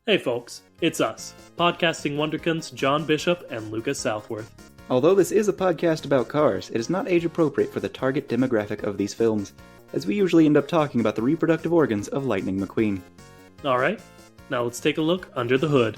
Hey folks, it's us, podcasting wonderkins John Bishop and Lucas Southworth. Although this is a podcast about cars, it is not age appropriate for the target demographic of these films, as we usually end up talking about the reproductive organs of Lightning McQueen. Alright, now let's take a look under the hood.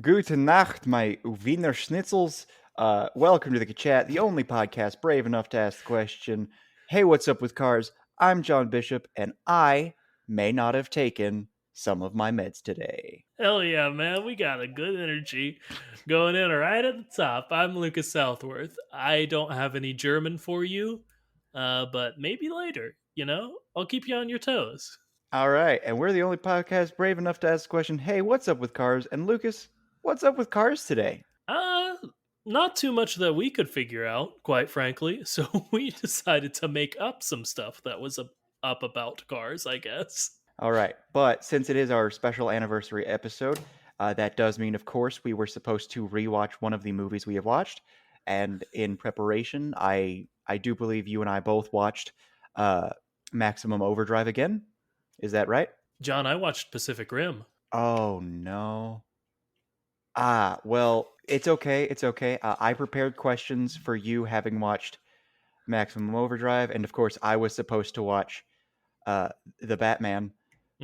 Gute Nacht, my Wiener Schnitzels. Welcome to the Chat, the only podcast brave enough to ask the question, hey, what's up with cars? I'm John Bishop, and I may not have taken some of my meds today. Hell yeah, man, we got a good energy going in right at the top. I'm Lucas Southworth. I don't have any German for you, but maybe later, I'll keep you on your toes. All right, and we're the only podcast brave enough to ask the question, hey, what's up with cars? And Lucas, what's up with cars today? Not too much that we could figure out, quite frankly. So we decided to make up some stuff that was up about cars, I guess. All right, but since it is our special anniversary episode, that does mean, of course, we were supposed to rewatch one of the movies we have watched. And in preparation, I do believe you and I both watched Maximum Overdrive again. Is that right? John, I watched Pacific Rim. Oh, no. Well, it's okay. It's okay. I prepared questions for you having watched Maximum Overdrive. And of course, I was supposed to watch The Batman.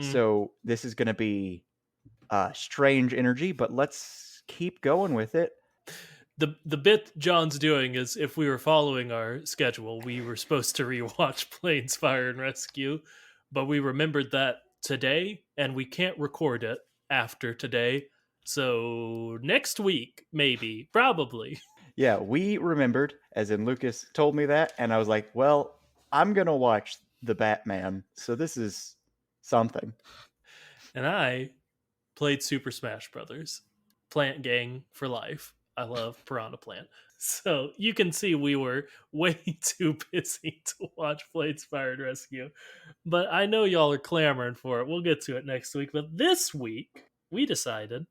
So this is going to be strange energy, but let's keep going with it. The bit John's doing is, if we were following our schedule, we were supposed to rewatch Planes, Fire, and Rescue, but we remembered that today, and we can't record it after today. So next week, maybe, probably. Yeah, we remembered, as in Lucas told me that, and I was like, well, I'm going to watch The Batman, so this is something. And I played Super Smash Brothers. Plant Gang for life. I love Piranha Plant. So you can see we were way too busy to watch Planes, Fire, and Rescue. But I know y'all are clamoring for it. We'll get to it next week. But this week, we decided,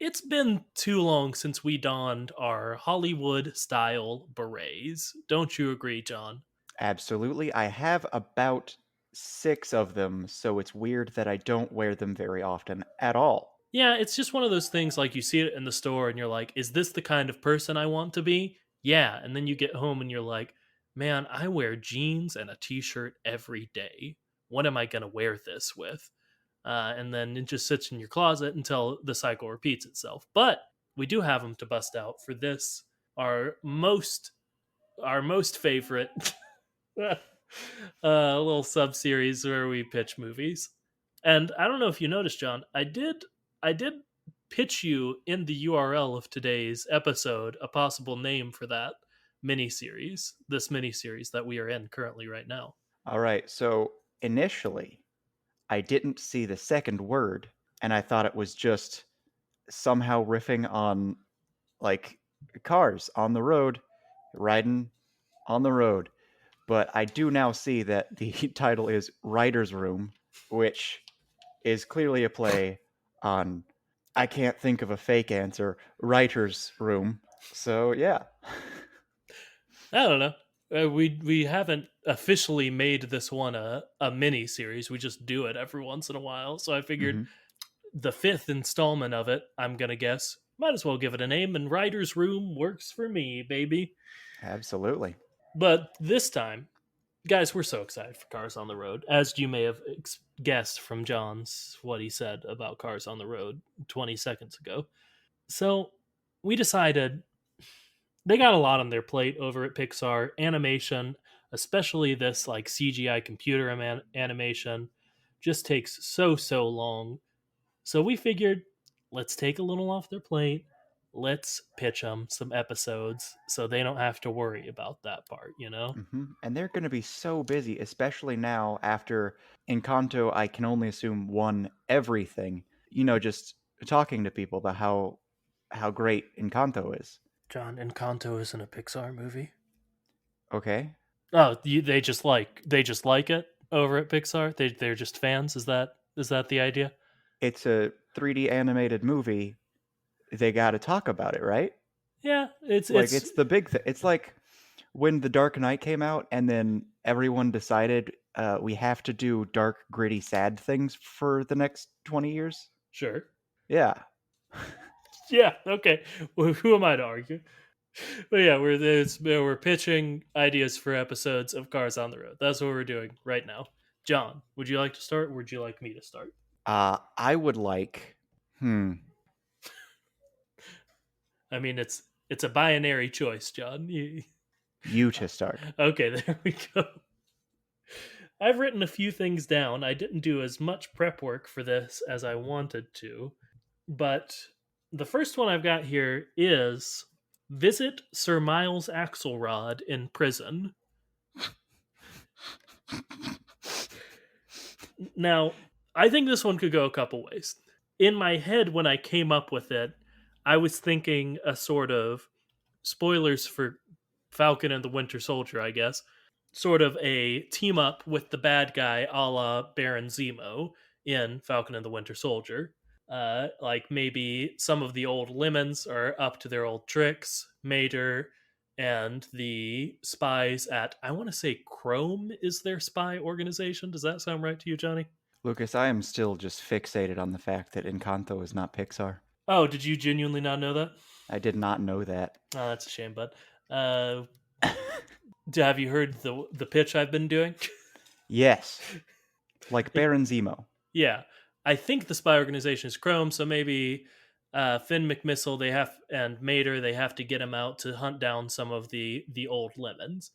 it's been too long since we donned our Hollywood-style berets. Don't you agree, John? Absolutely. I have about 6 of them, so it's weird that I don't wear them very often at all. Yeah, it's just one of those things, like, you see it in the store and you're like, is this the kind of person I want to be? Yeah, and then you get home and you're like, man, I wear jeans and a t-shirt every day. What am I going to wear this with? And then it just sits in your closet until the cycle repeats itself. But we do have them to bust out for this, our most favorite little sub-series where we pitch movies. And I don't know if you noticed, John, I did pitch you in the URL of today's episode a possible name for that miniseries, this miniseries that we are in currently right now. All right, so initially, I didn't see the second word, and I thought it was just somehow riffing on, like, cars on the road, riding on the road. But I do now see that the title is Writer's Room, which is clearly a play on, I can't think of a fake answer, Writer's Room. So, yeah. I don't know. We haven't officially made this one a mini series. We just do it every once in a while. So I figured the 5th installment of it, I'm going to guess, might as well give it a name, and Writer's Room works for me, baby. Absolutely. But this time, guys, we're so excited for Cars on the Road, as you may have guessed from John's, what he said about Cars on the Road 20 seconds ago. So we decided they got a lot on their plate over at Pixar. Animation, especially this like CGI computer animation, just takes so long. So we figured, let's take a little off their plate. let's pitch them some episodes so they don't have to worry about that part, you know? And they're going to be so busy, especially now after Encanto, I can only assume, won everything. Just talking to people about how great Encanto is. John, Encanto isn't a Pixar movie. Okay, Oh, they just like it over at Pixar. They're just fans. Is that the idea? it's a 3D animated movie. They got to talk about it, right? Yeah, it's Like it's it's the big thing. It's like when The Dark Knight came out, and then everyone decided we have to do dark, gritty, sad things for the next 20 years. sure. Yeah, Yeah, okay. Well, who am I to argue? But yeah, we're pitching ideas for episodes of Cars on the Road. That's what we're doing right now. John, would you like to start, or would you like me to start? I would like. Hmm. I mean, it's a binary choice, John. You to start. Okay, there we go. I've written a few things down. I didn't do as much prep work for this as I wanted to, but the first one I've got here is visit Sir Miles Axelrod in prison. Now, I think this one could go a couple ways. In my head, when I came up with it, I was thinking a sort of spoilers for Falcon and the Winter Soldier, I guess. Sort of a team up with the bad guy a la Baron Zemo in Falcon and the Winter Soldier. Like maybe some of the old lemons are up to their old tricks. Mater and the spies at, I want to say Chrome is their spy organization. Does that sound right to you, Johnny? Lucas, I am still just fixated on the fact that Encanto is not Pixar. Oh, did you genuinely not know that? I did not know that. Oh, that's a shame, bud. Uh, have you heard the pitch I've been doing? Yes, like Baron Zemo. Yeah, I think the spy organization is Chrome, so maybe Finn McMissile and Mater they have to get him out to hunt down some of the old lemons.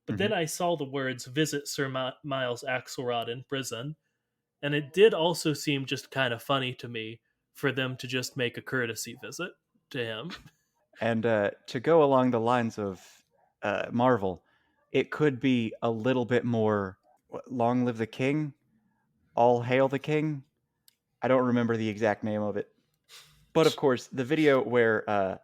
But hmm then I saw the words "visit Sir Miles Axelrod in prison," and it did also seem just kind of funny to me for them to just make a courtesy visit to him. And to go along the lines of Marvel, it could be a little bit more "Long Live the King," "All Hail the King." I don't remember the exact name of it. But of course, the video where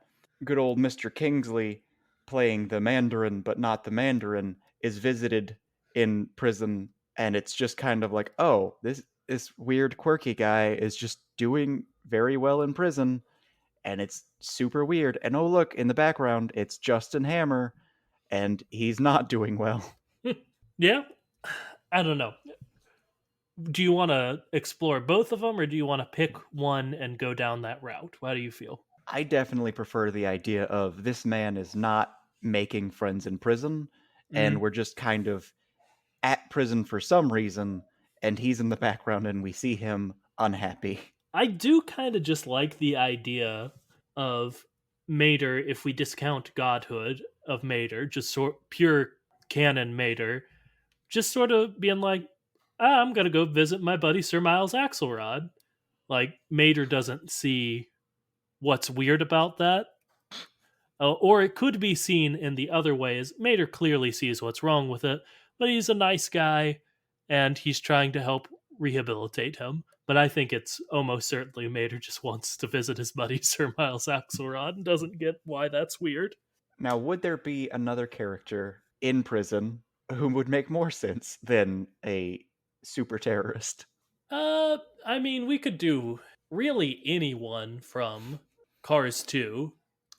good old Mr. Kingsley, playing the Mandarin but not the Mandarin, is visited in prison, and it's just kind of like, oh, this weird quirky guy is just doing very well in prison, and it's super weird. And oh look, in the background, it's Justin Hammer, and he's not doing well. Yeah, I don't know. Do you want to explore both of them, or do you want to pick one and go down that route? How do you feel? I definitely prefer the idea of this man is not making friends in prison, and Mm. we're just kind of at prison for some reason, and he's in the background and we see him unhappy. I do kind of just like the idea of Mater, if we discount godhood of Mater, just sort pure canon Mater, just sort of being like, I'm gonna go visit my buddy Sir Miles Axelrod. Like Mater doesn't see what's weird about that. Or it could be seen in the other way as Mater clearly sees what's wrong with it, but he's a nice guy and he's trying to help rehabilitate him. But I think it's almost certainly Mater just wants to visit his buddy Sir Miles Axelrod and doesn't get why that's weird. Now, would there be another character in prison who would make more sense than a super terrorist? I mean, we could do really anyone from Cars 2.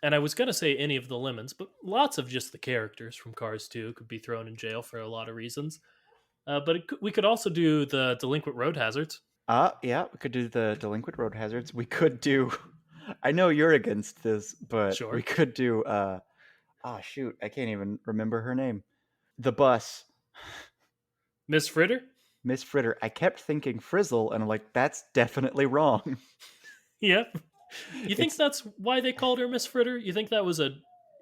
And I was going to say any of the lemons, but lots of just the characters from Cars 2 could be thrown in jail for a lot of reasons. But we could also do the delinquent road hazards. Yeah, we could do the delinquent road hazards. We could do. I know you're against this, but we Sure. could do. Oh shoot, I can't even remember her name. The bus, Miss Fritter? Miss Fritter. I kept thinking Frizzle, and I'm like, that's definitely wrong. Yep. You think It's that's why they called her Miss Fritter? You think that was a oh,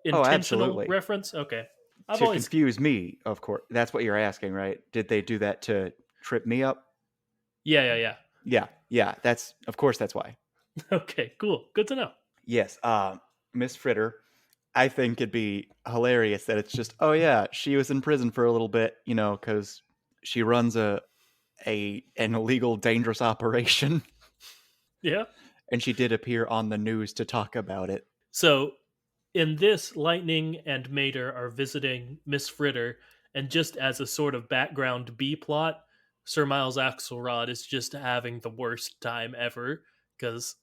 intentional absolutely. reference? Okay. I've To always confuse me, of course. That's what you're asking, right? Did they do that to trip me up? yeah. Yeah, yeah. That's of course that's why. Okay, cool. Good to know. Yes. Miss Fritter, I think it'd be hilarious that it's just, oh yeah, she was in prison for a little bit, because she runs an illegal, dangerous operation, Yeah. and she did appear on the news to talk about it. So in this, Lightning and Mater are visiting Miss Fritter, and just as a sort of background B plot, Sir Miles Axelrod is just having the worst time ever. Because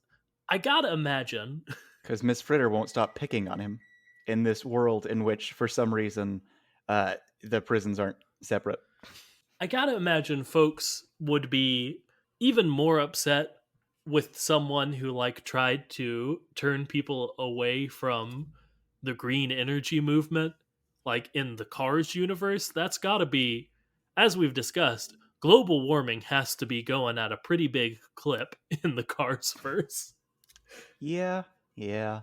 I gotta imagine, Because Miss Fritter won't stop picking on him in this world in which, for some reason, the prisons aren't separate. I gotta imagine folks would be even more upset with someone who like tried to turn people away from the green energy movement, like in the Cars universe. That's gotta be, as we've discussed, global warming has to be going at a pretty big clip in the Cars verse. Yeah, yeah.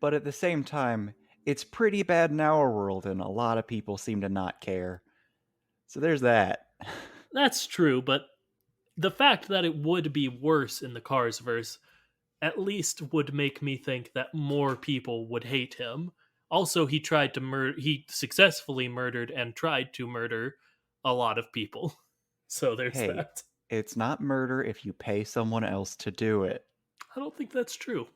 But at the same time, it's pretty bad in our world, and a lot of people seem to not care. So there's that. That's true, but the fact that it would be worse in the Cars verse at least would make me think that more people would hate him. Also, he successfully murdered and tried to murder a lot of people. So there's Hey, that. it's not murder if you pay someone else to do it. I don't think that's true.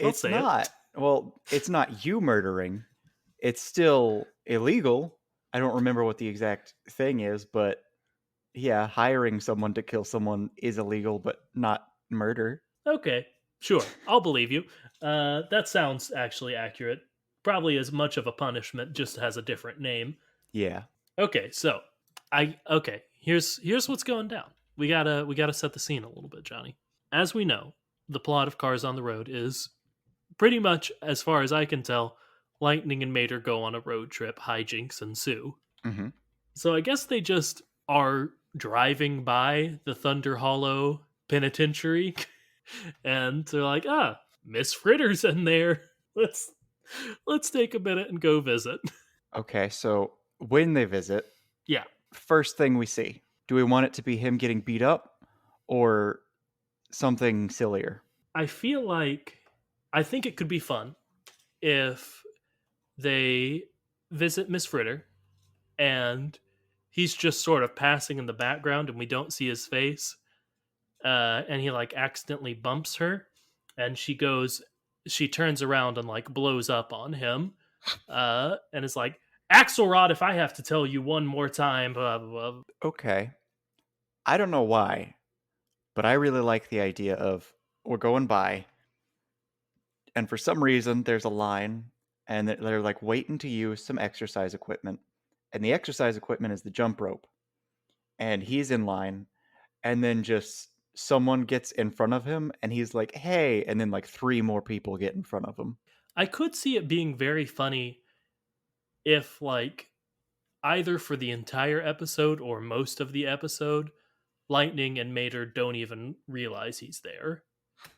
I'll It's say it. not. Well, it's not you murdering. It's still illegal. I don't remember what the exact thing is, but yeah, hiring someone to kill someone is illegal, but not murder. Okay, sure. I'll believe you. That sounds actually accurate. Probably as much of a punishment, just has a different name. Yeah. Okay, so here's what's going down. We gotta set the scene a little bit, Johnny. As we know, the plot of Cars on the Road is pretty much, as far as I can tell, Lightning and Mater go on a road trip, hijinks ensue. Hmm. So I guess they just are driving by the Thunder Hollow Penitentiary, and they're like, Miss Fritter's in there. Let's let's take a minute and go visit. Okay, so when they visit, Yeah, first thing we see, do we want it to be him getting beat up or something sillier? I feel like I think it could be fun if they visit Miss Fritter and he's just sort of passing in the background and we don't see his face, and he like accidentally bumps her, and she turns around and like blows up on him, and is like, Axelrod, if I have to tell you one more time, blah, blah, blah. Okay. I don't know why, but I really like the idea of we're going by, and for some reason there's a line, and they're like waiting to use some exercise equipment, and the exercise equipment is the jump rope, and he's in line, and then just someone gets in front of him, and he's like, "Hey," and then like three more people get in front of him. I could see it being very funny if like either for the entire episode or most of the episode, Lightning and Mater don't even realize he's there.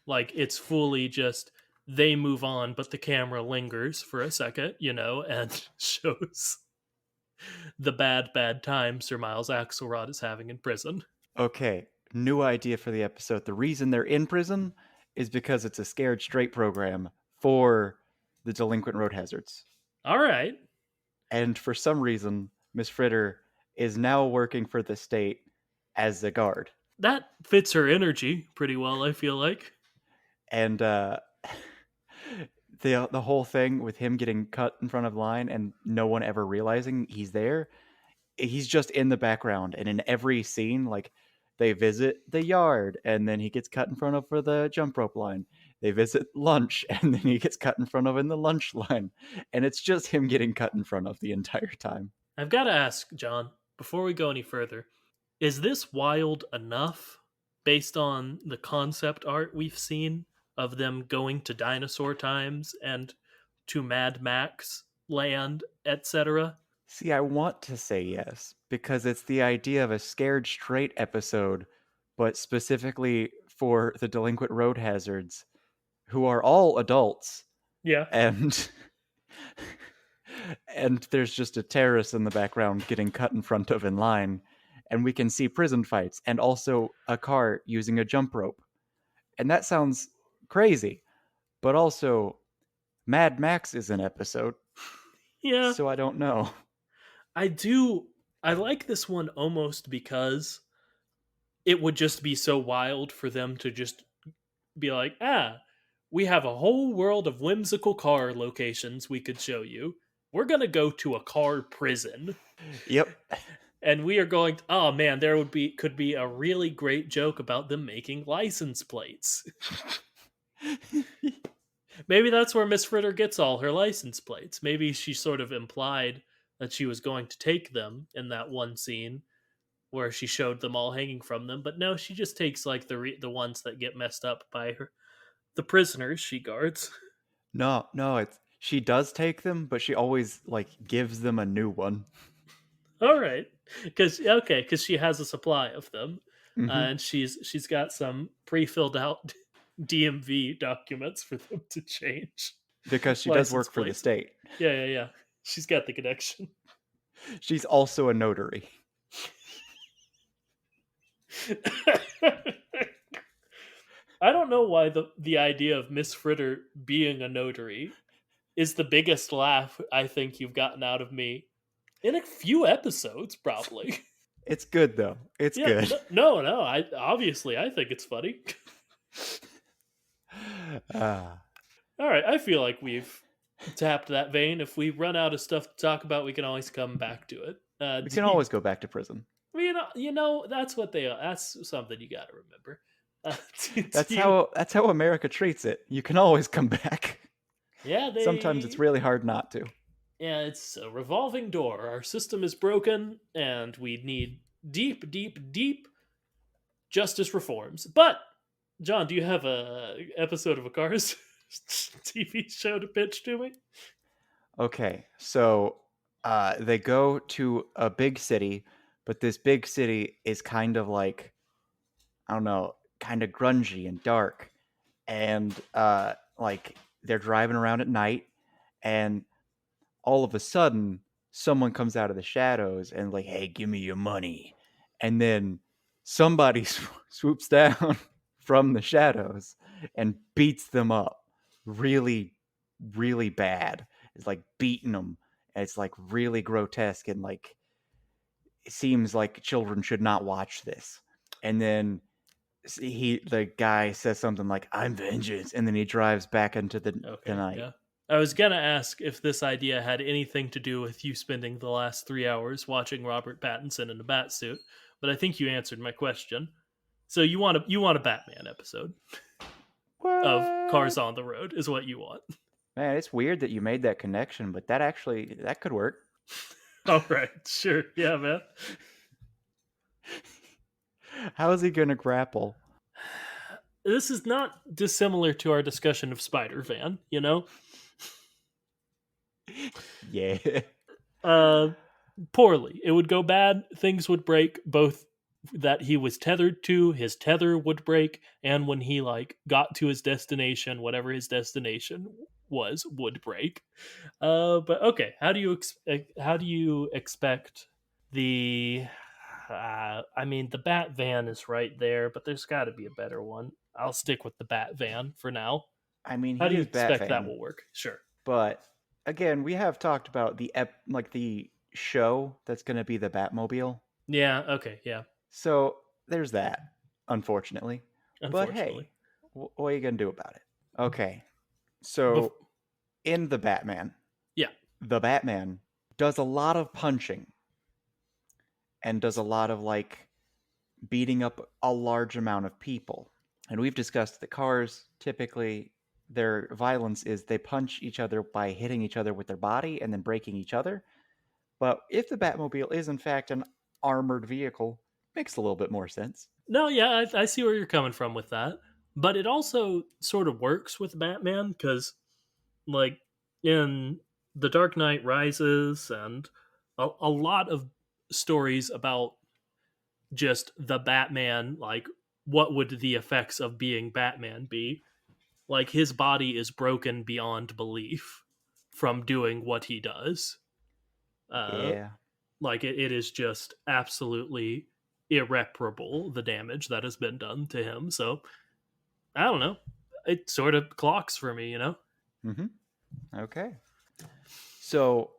Like it's fully just they move on, but the camera lingers for a second, and shows the bad time Sir Miles Axelrod is having in prison. Okay, new idea for the episode. The reason they're in prison is because it's a scared straight program for the delinquent road hazards. All right. And for some reason, Miss Fritter is now working for the state as a guard. That fits her energy pretty well, I feel like. And the whole thing with him getting cut in front of the line and no one ever realizing he's there, he's just in the background, and in every scene, like they visit the yard and then he gets cut in front of for the jump rope line, they visit lunch and then he gets cut in front of in the lunch line, and it's just him getting cut in front of the entire time. I've got to ask, John, before we go any further, is this wild enough based on the concept art we've seen of them going to dinosaur times and to Mad Max land, etc.? See, I want to say yes because it's the idea of a scared straight episode, but specifically for the delinquent road hazards who are all adults, Yeah. and and there's just a terrorist in the background getting cut in front of in line, and we can see prison fights and also a car using a jump rope. And that sounds crazy, But also, Mad Max is an episode, Yeah, so I don't know. I do. I like this one almost because it would just be so wild for them to just be like, we have a whole world of whimsical car locations we could show you. We're going to go to a car prison. Yep. And we are going, oh man, there could be a really great joke about them making license plates. Maybe that's where Miss Fritter gets all her license plates. Maybe she sort of implied that she was going to take them in that one scene where she showed them all hanging from them, but no, she just takes like the ones that get messed up by her the prisoners she guards. No, no, it's she does take them, but she always like gives them a new one. All right, because she has a supply of them, Hmm. and she's got some pre-filled out DMV documents for them to change Because she does license work for the plates. state. Yeah, yeah, yeah. She's got the connection. She's also a notary. I don't know why the idea of Miss Fritter being a notary is the biggest laugh I think you've gotten out of me in a few episodes, probably. It's good though. It's Yeah, good. no. I think it's funny. Ah, All right, I feel like we've tapped that vein. If we run out of stuff to talk about, we can always come back to it. we can always go back to prison. That's what they are. That's something you got to remember. Do That's you? how America treats it. You can always come back. Yeah, Sometimes it's really hard not to. yeah, it's a revolving door. Our system is broken, and we need deep justice reforms. But John, do you have a episode of a Cars TV show to pitch to me? Okay, so they go to a big city, but this big city is kind of like, I don't know, kind of grungy and dark. And like they're driving around at night, and all of a sudden someone comes out of the shadows and like, hey, give me your money. And then somebody swoops down from the shadows and beats them up really, really bad. It's like beating them. And it's like really grotesque, and like it seems like children should not watch this. And then the guy says something like, I'm vengeance, and then he drives back into the Okay, night. yeah. I was gonna ask if this idea had anything to do with you spending the last 3 hours watching Robert Pattinson in a bat suit, but I think you answered my question. So you want a Batman episode of Cars What? on the Road is what you want. Man, it's weird that you made that connection, but that could work. All right, sure, yeah, man. How is he gonna grapple? This is not dissimilar to our discussion of Spider Van. Yeah. Uh, poorly. It would go bad. Things would break. Both that he was tethered to, his tether would break, and when he like got to his destination, whatever his destination was, would break. But okay, how do you expect the? I mean, the Bat Van is right there, but there's got to be a better one. I'll stick with the Bat Van for now. I mean, How he do you is expect that Batman, will work? Sure. but again, we have talked about the show that's gonna be the Batmobile. Yeah. Okay. Yeah. So there's that, unfortunately. But Unfortunately. hey, what are you gonna do about it? Okay, Bef- so in yeah. the Batman does a lot of punching and does a lot of like beating up a large amount of people. And we've discussed that cars typically their violence is they punch each other by hitting each other with their body and then breaking each other. But if the Batmobile is in fact an armored vehicle, makes a little bit more sense. No, yeah, I see where you're coming from with that, but it also sort of works with Batman because, like, in The Dark Knight Rises and a lot of stories about just the Batman, like, what would the effects of being Batman be? Like, his body is broken beyond belief from doing what he does. Uh, Yeah. like, it is just absolutely irreparable the damage that has been done to him. So I don't know. it sort of clocks for me, you know? Mm-hmm. Okay. So,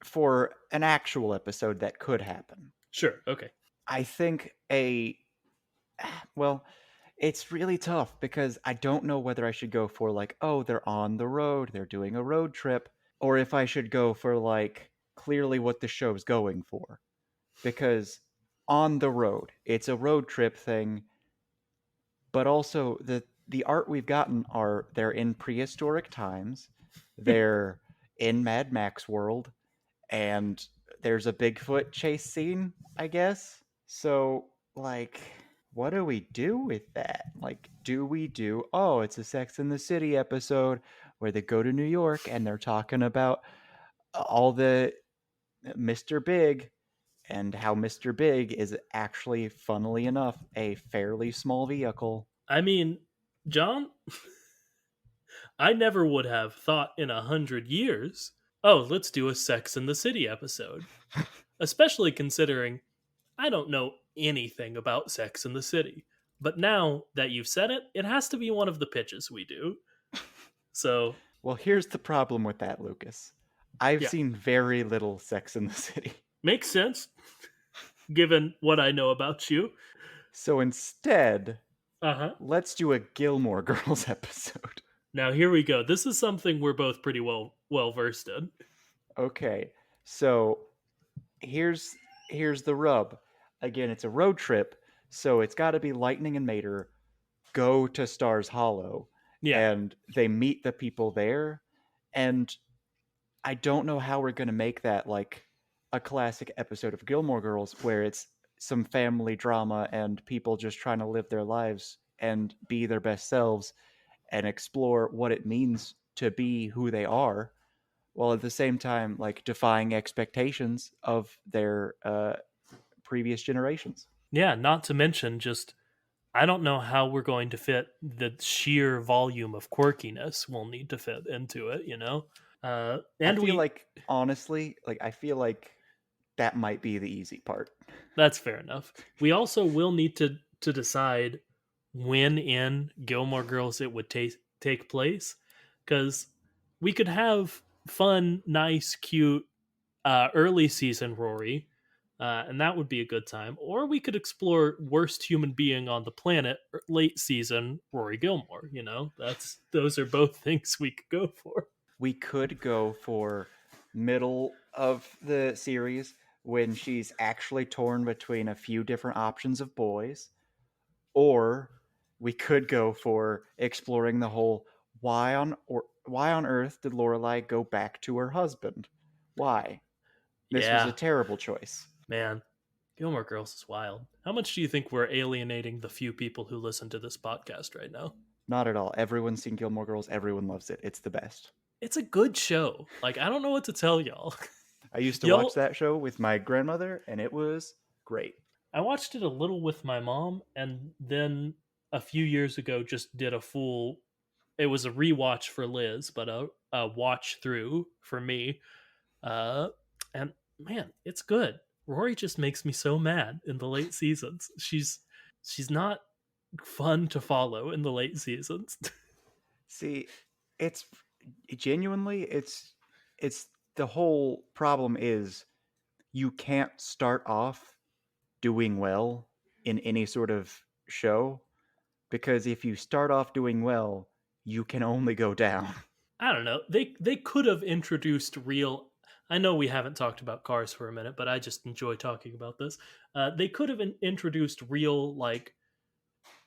for an actual episode that could happen, Sure. Okay. I think well, it's really tough because I don't know whether I should go for like, oh, they're on the road, they're doing a road trip, or if I should go for like clearly what the show's going for. Because on the road, it's a road trip thing, but also the art we've gotten are they're in prehistoric times, they're in Mad Max world, and there's a Bigfoot chase scene, I guess. So, like, what do we do with that? Like, do we do, oh, it's a Sex in the City episode where they go to New York and they're talking about all the Mr. Big and how Mr. Big is actually, funnily enough, a fairly small vehicle. I mean, John, I never would have thought in 100 years, oh, let's do a Sex in the City episode. Especially considering I don't know anything about Sex in the City. But now that you've said it, it has to be one of the pitches we do. So, Well, here's the problem with that, Lucas. I've yeah, seen very little Sex in the City. makes sense given what I know about you. So instead, Uh huh. let's do a Gilmore Girls episode. Now here we go. This is something we're both pretty well versed in. Okay, so here's here's the rub. Again, it's a road trip, so it's got to be Lightning and Mater go to Stars Hollow, Yeah, and they meet the people there. And I don't know how we're gonna make that like a classic episode of Gilmore Girls, where it's some family drama and people just trying to live their lives and be their best selves and explore what it means to be who they are, while at the same time like defying expectations of their previous generations. yeah. Not to mention, just I don't know how we're going to fit the sheer volume of quirkiness we'll need to fit into it. You know, I and feel we like honestly, like I feel like that might be the easy part. that's fair enough. We also will need to decide when in Gilmore Girls it would take place, because we could have fun, nice, cute early season Rory, and that would be a good time. Or we could explore worst human being on the planet, late season Rory Gilmore. You know, that's those are both things we could go for. We could go for middle of the series when she's actually torn between a few different options of boys, or we could go for exploring the whole why on earth did Lorelai go back to her husband? Why? This was a Yeah, terrible choice. man, Gilmore Girls is wild. How much do you think we're alienating the few people who listen to this podcast right now? Not at all. Everyone's seen Gilmore Girls. Everyone loves it. It's the best. It's a good show. Like, I don't know what to tell y'all. I used to watch y'all, that show with my grandmother, and it was great. I watched it a little with my mom, and then a few years ago just did a full. It was a rewatch for Liz, but a watch through for me. Uh, and man, it's good. Rory just makes me so mad in the late seasons. She's not fun to follow in the late seasons. See, it's genuinely it's the whole problem is you can't start off doing well in any sort of show because if you start off doing well, you can only go down. I don't know. They could have introduced real. I know we haven't talked about cars for a minute, but I just enjoy talking about this. They could have introduced real like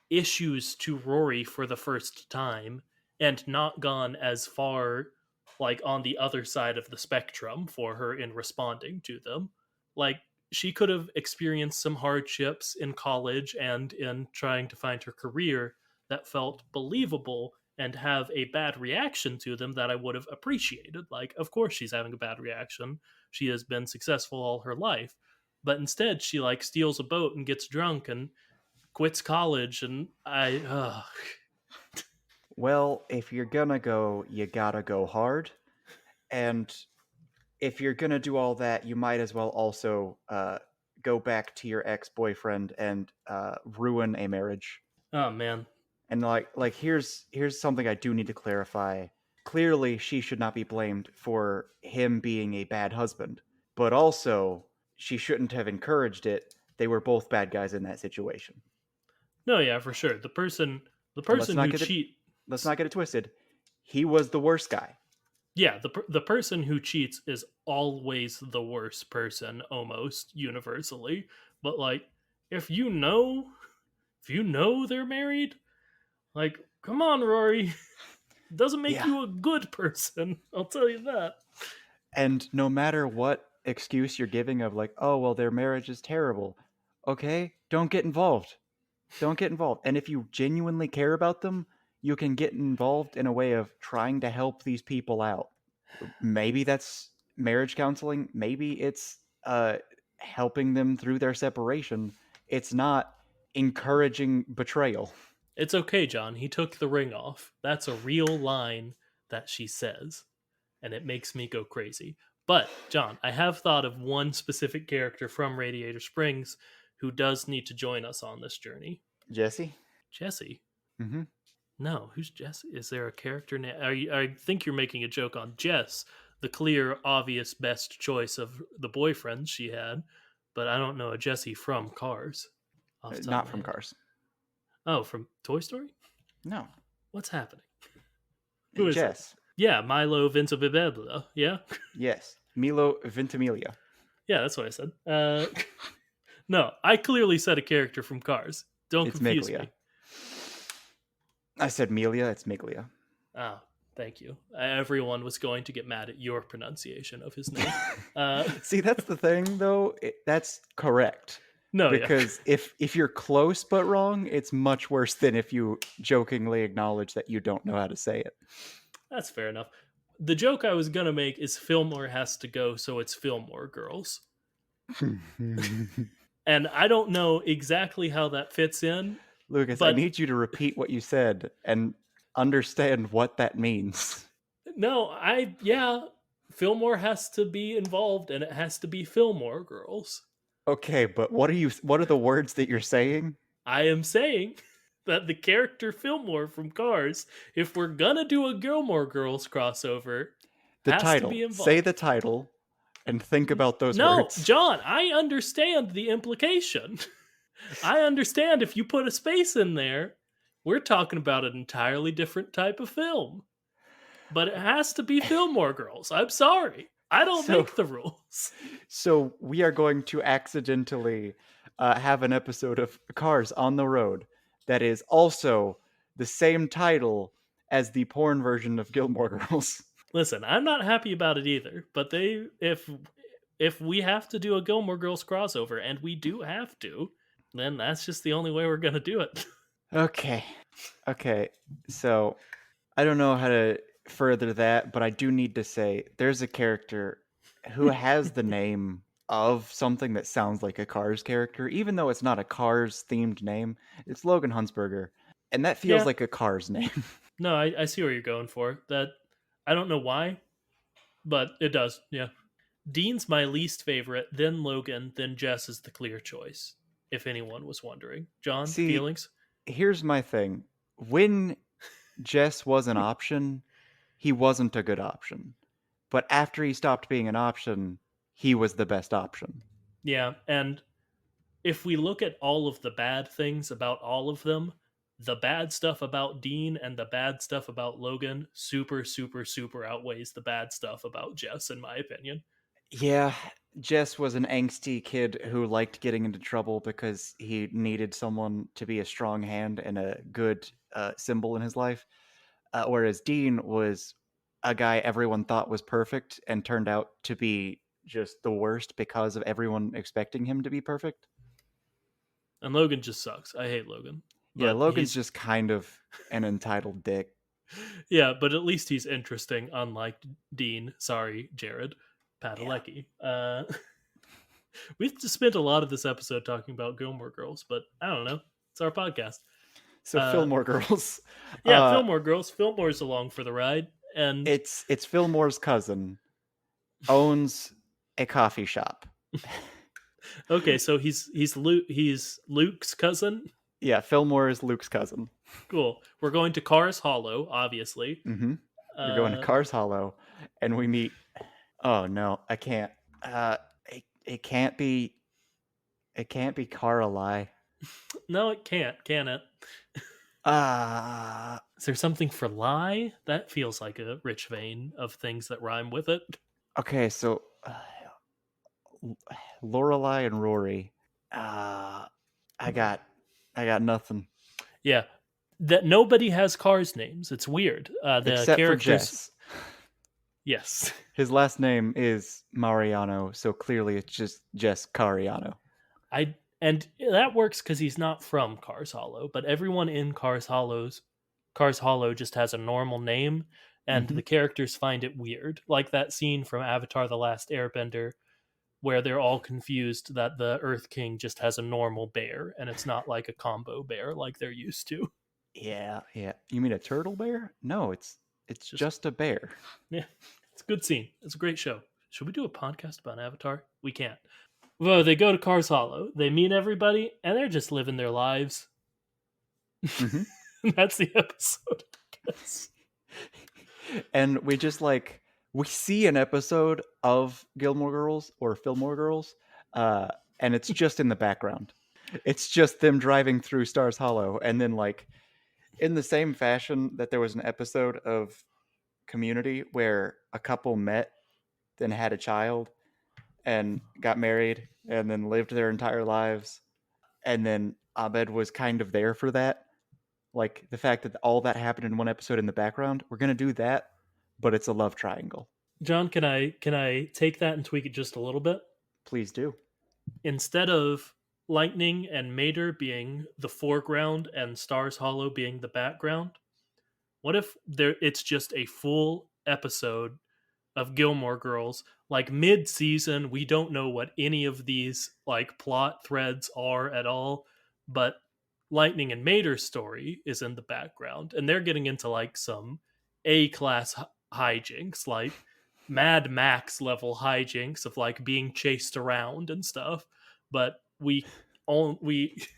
issues to Rory for the first time and not gone as far like on the other side of the spectrum for her in responding to them. Like she could have experienced some hardships in college and in trying to find her career that felt believable and have a bad reaction to them that I would have appreciated. Like, of course, she's having a bad reaction. She has been successful all her life. But instead, she like steals a boat and gets drunk and quits college. And Well, if you're gonna go, you gotta go hard. And if you're gonna do all that, you might as well also go back to your ex boyfriend and ruin a marriage. oh man, And here's something I do need to clarify. Clearly, she should not be blamed for him being a bad husband, but also she shouldn't have encouraged it. They were both bad guys in that situation. No, yeah, for sure. The And let's person not who get it let's cheats, not get it twisted. He was the worst guy. yeah, the person who cheats is always the worst person, almost universally. But like, if you know, if you know they're married, like, come on, Rory, doesn't make Yeah. you a good person. I'll tell you that. And no matter what excuse you're giving of like, oh well, their marriage is terrible. Okay, don't get involved. Don't get involved. And if you genuinely care about them, you can get involved in a way of trying to help these people out. Maybe that's marriage counseling. Maybe it's helping them through their separation. It's not encouraging betrayal. It's okay, John. He took the ring off. That's a real line that she says, and it makes me go crazy. But, John, I have thought of one specific character from Radiator Springs who does need to join us on this journey. Jesse? Jesse. Mm-hmm. No, who's Jesse? Is there a character name? I think you're making a joke on Jess, the clear, obvious best choice of the boyfriends she had, but I don't know a Jesse from Cars off the top of Not my from head. Cars. Oh, from Toy Story? No. What's happening? Who is it? Jess. Yeah, Milo Ventimiglia. Yeah? Yes. Milo Ventimiglia. Yeah, that's what I said. No, I clearly said a character from Cars. Don't It's confuse Miglia. me. I said Melia, it's Miglia. Oh, thank you. Everyone was going to get mad at your pronunciation of his name. See, that's the thing, though. That's correct. No, yeah. Because if you're close but wrong, it's much worse than if you jokingly acknowledge that you don't know how to say it. That's fair enough. The joke I was going to make is Fillmore has to go, so it's Fillmore Girls. And I don't know exactly how that fits in. Lucas, I But need you to repeat what you said and understand what that means. no, yeah, Fillmore has to be involved and it has to be Fillmore Girls. Okay, but what are the words that you're saying? I am saying that the character Fillmore from Cars, if we're gonna do a Gilmore Girls crossover, The has to title. be involved. Say the title and think about those No, words. John, I understand the implication. I understand if you put a space in there, we're talking about an entirely different type of film. But it has to be Fillmore Girls. I'm sorry. I don't make the rules. So we are going to accidentally have an episode of Cars on the Road that is also the same title as the porn version of Gilmore Girls. Listen, I'm not happy about it either, but if we have to do a Gilmore Girls crossover, and we do have to, then that's just the only way we're gonna do it. Okay. So I don't know how to further that, but I do need to say there's a character who has the name of something that sounds like a Cars character, even though it's not a Cars themed name. It's Logan Huntsberger, and that feels Yeah. like a Cars name. No, I see where you're going for. That I don't know why, but it does. Yeah. Dean's my least favorite, then Logan, then Jess is the clear choice. If anyone was wondering, John, See, feelings? here's my thing. When Jess was an option, he wasn't a good option. But after he stopped being an option, he was the best option. Yeah, and if we look at all of the bad things about all of them, the bad stuff about Dean and the bad stuff about Logan super, super, super outweighs the bad stuff about Jess, in my opinion. Yeah, Jess was an angsty kid who liked getting into trouble because he needed someone to be a strong hand and a good symbol in his life. Whereas Dean was a guy everyone thought was perfect and turned out to be just the worst because of everyone expecting him to be perfect. And Logan just sucks. I hate Logan. Yeah, But Logan's he's just kind of an entitled dick. yeah, but at least he's interesting, unlike Dean. Sorry, Jared Padalecki. We've just spent a lot of this episode talking about Gilmore Girls, but I don't know. It's our podcast. So Fillmore Girls. Yeah, Fillmore Girls. Fillmore's along for the ride, and it's Fillmore's cousin owns a coffee shop. okay, so he's Luke's cousin. Yeah, Fillmore is Luke's cousin. Cool. We're going to Cars Hollow, obviously. Mm-hmm. We're going to Uh, Cars Hollow, and we meet. Oh no, I can't. It can't be. It can't be Carly. no, it can't, can it? Ah. Is there something for lie? That feels like a rich vein of things that rhyme with it. Okay, so Lorelai and Rory. I got. I got nothing Yeah, that nobody has cars names. It's weird. The except for characters, Jess. yes, His last name is Mariano, so clearly it's just Jess Cariano. I and that works because he's not from Cars Hollow, but everyone in Cars Hollow just has a normal name, and Mm-hmm. the characters find it weird. Like that scene from Avatar: The Last Airbender, where they're all confused that the Earth King just has a normal bear, and it's not like a combo bear like they're used to. Yeah, yeah. You mean a turtle bear? No, it's It's just just a bear. yeah, it's a good scene. It's a great show. Should we do a podcast about Avatar? We can't. Well, they go to Cars Hollow. They meet everybody, and they're just living their lives. Mm-hmm. That's the episode, I guess. And we just like we see an episode of Gilmore Girls or Fillmore Girls, uh, and it's just in the background. It's just them driving through Stars Hollow, and then like in the same fashion that there was an episode of Community where a couple met, then had a child, and got married, and then lived their entire lives, and then Abed was kind of there for that. Like the fact that all that happened in one episode in the background, we're gonna do that, but it's a love triangle. John, can I take that and tweak it just a little bit? Please do. Instead of Lightning and Mater being the foreground and Stars Hollow being the background, what if it's just a full episode of Gilmore Girls, like mid-season, we don't know what any of these like plot threads are at all, but Lightning and Mater's story is in the background, and they're getting into like some A-class hijinks, like Mad Max level hijinks of like being chased around and stuff. But we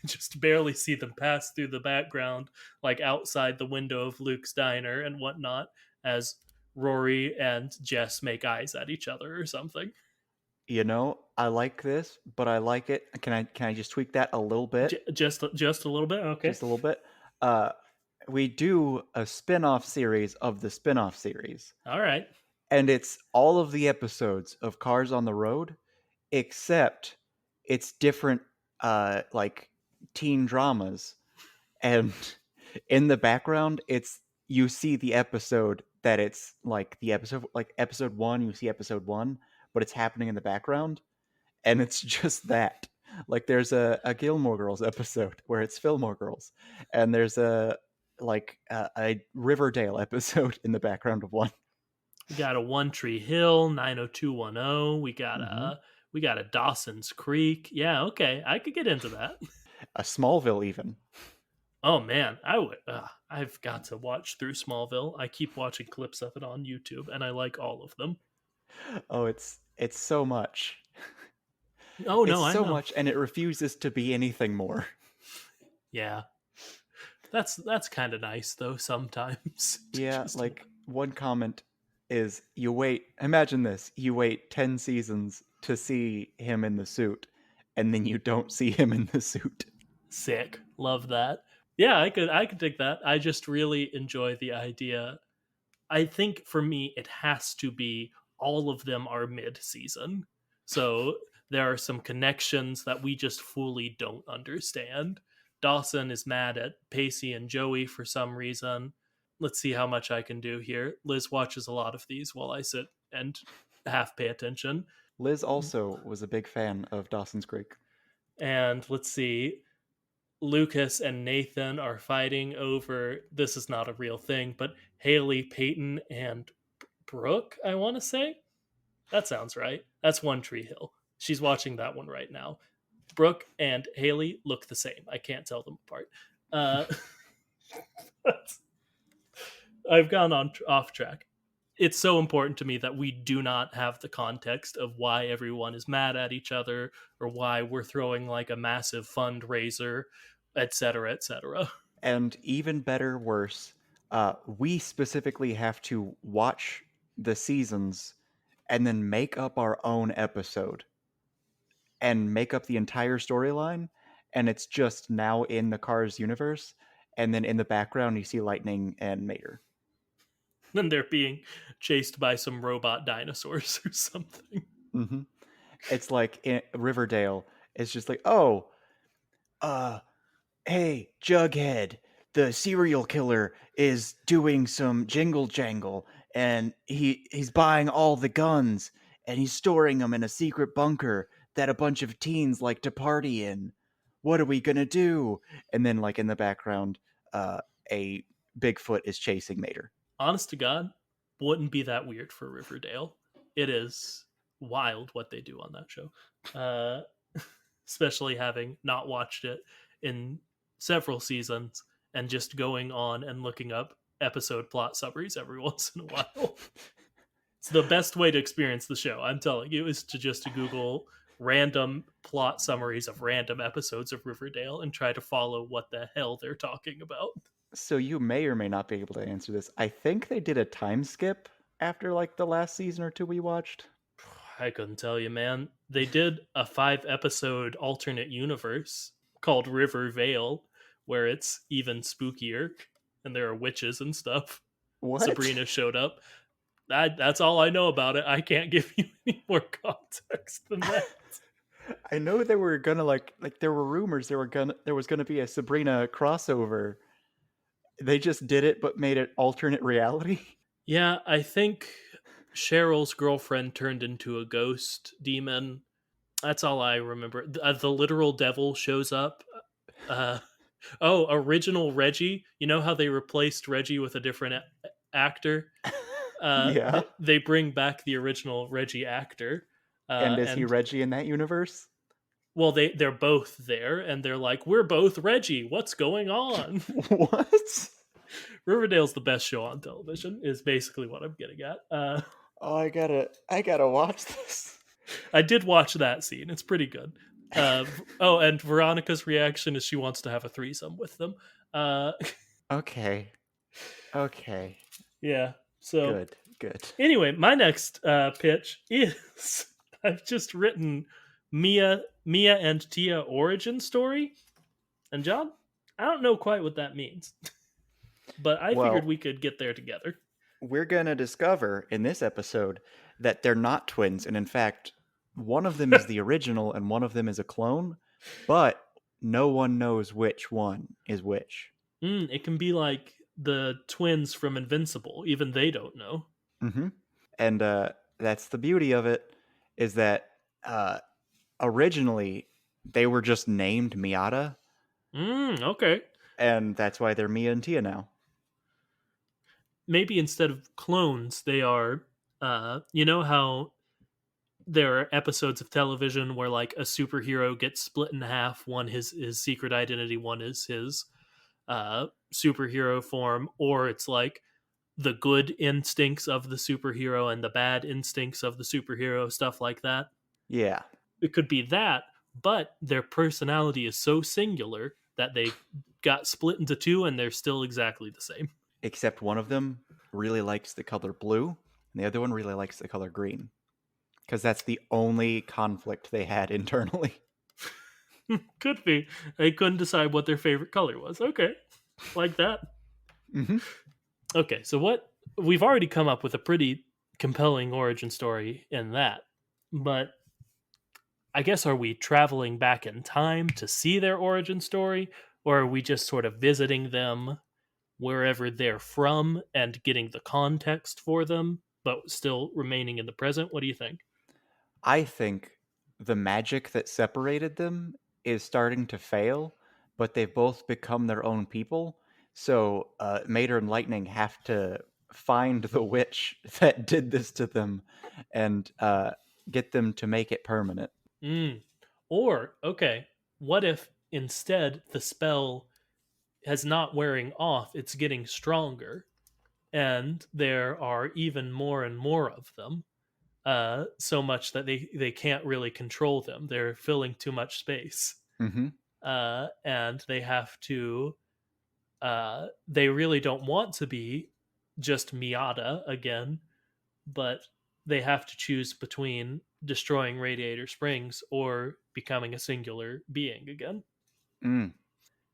just barely see them pass through the background, like outside the window of Luke's diner and whatnot, as Rory and Jess make eyes at each other or something. You know, I like this, but I like it. Can I just tweak that a little bit? Just a little bit, okay. Just a little bit. Uh, we do a spin-off series of the spin-off series, All right. and it's all of the episodes of Cars on the Road, except it's different, like teen dramas, and in the background, it's you see the episode that it's like the episode like episode one. You see episode one, but it's happening in the background, and it's just that. Like there's a Gilmore Girls episode where it's Fillmore Girls, and there's a Riverdale episode in the background of one. We got a One Tree Hill, 90210. Mm-hmm. We got a Dawson's Creek. Yeah, okay. I could get into that. A Smallville even. Oh man, I would I've got to watch through Smallville. I keep watching clips of it on YouTube and I like all of them. Oh, it's so much. Oh It's no, I so know. much, and it refuses to be anything more. Yeah. That's kind of nice though sometimes to Yeah, just like one comment is you wait, imagine this, you wait 10 seasons to see him in the suit, and then you don't see him in the suit. sick. Love that. Yeah, I could take that. I just really enjoy the idea. I think for me it has to be all of them are mid-season. So there are some connections that we just fully don't understand. Dawson is mad at Pacey and Joey for some reason. Let's see how much I can do here. Liz watches a lot of these while I sit and half pay attention. Liz also was a big fan of Dawson's Creek. And let's see. Lucas and Nathan are fighting over this is not a real thing, but Haley, Peyton, and Brooke, I want to say. That sounds right. That's One Tree Hill. She's watching that one right now. Brooke and Haley look the same. I can't tell them apart. Uh, I've gone on off track. It's so important to me that we do not have the context of why everyone is mad at each other or why we're throwing like a massive fundraiser etc., etc. And even better, worse, we specifically have to watch the seasons and then make up our own episode and make up the entire storyline. And it's just now in the Cars universe. And then in the background, you see Lightning and Mater. And they're being chased by some robot dinosaurs or something. Hmm. It's like in Riverdale. It's just like, oh, uh, hey, Jughead, the serial killer is doing some jingle jangle, and he's buying all the guns, and he's storing them in a secret bunker that a bunch of teens like to party in. What are we gonna do? And then, like in the background, a Bigfoot is chasing Mater. Honest to God, wouldn't be that weird for Riverdale. It is wild what they do on that show. Uh, Especially having not watched it in several seasons and just going on and looking up episode plot summaries every once in a while. It's the best way to experience the show. I'm telling you, is to just Google random plot summaries of random episodes of Riverdale and try to follow what the hell they're talking about. So you may or may not be able to answer this. I think they did a time skip after like the last season or two we watched. I couldn't tell you, man. They did a 5 episode alternate universe called River Vale, where it's even spookier and there are witches and stuff. What? Sabrina showed up. That's all I know about it. I can't give you any more context than that. I know they were gonna like there were rumors there was gonna be a Sabrina crossover. They just did it but made it alternate reality. Yeah, I think Cheryl's girlfriend turned into a ghost demon. That's all I remember. The literal devil shows up. Uh, oh, original Reggie. You know how they replaced Reggie with a different actor? Yeah. They bring back the original Reggie actor. And is he And Reggie in that universe? well, they're both there, and they're like, "We're both Reggie. What's going on?" What? Riverdale's the best show on television. Is basically what I'm getting at. Oh, I gotta watch this. I did watch that scene. It's pretty good. Oh, and Veronica's reaction is she wants to have a threesome with them. Uh, Okay. Okay. yeah. So Good. Good. anyway, my next pitch is I've just written Mia and Tia origin story. And John, I don't know quite what that means, but I figured Well, we could get there together. we're gonna discover in this episode that they're not twins, and in fact, one of them is the original and one of them is a clone, but no one knows which one is which. It can be like the twins from Invincible. Even they don't know. Hmm. And that's the beauty of it, is that originally they were just named Miata, Okay. and that's why they're Mia and Tia now. Maybe instead of clones, they are. You know how there are episodes of television where like a superhero gets split in half. One his secret identity, one is his superhero form, or it's like the good instincts of the superhero and the bad instincts of the superhero, stuff like that. Yeah. It could be that, but their personality is so singular that they got split into two and they're still exactly the same. Except one of them really likes the color blue, and the other one really likes the color green. Because that's the only conflict they had internally. Could be. They couldn't decide what their favorite color was. Okay. Like that. Hmm. Okay, so what we've already come up with a pretty compelling origin story in that. But I guess are we traveling back in time to see their origin story, or are we just sort of visiting them wherever they're from and getting the context for them, but still remaining in the present? What do you think? I think the magic that separated them is starting to fail, but they've both become their own people. So Mater and Lightning have to find the witch that did this to them and get them to make it permanent. Mm. Or, okay, what if instead the spell has not wearing off, it's getting stronger, and there are even more and more of them, so much that they can't really control them. They're filling too much space. Hmm. and they have to. They really don't want to be just Miata again, but they have to choose between destroying Radiator Springs or becoming a singular being again. Mm.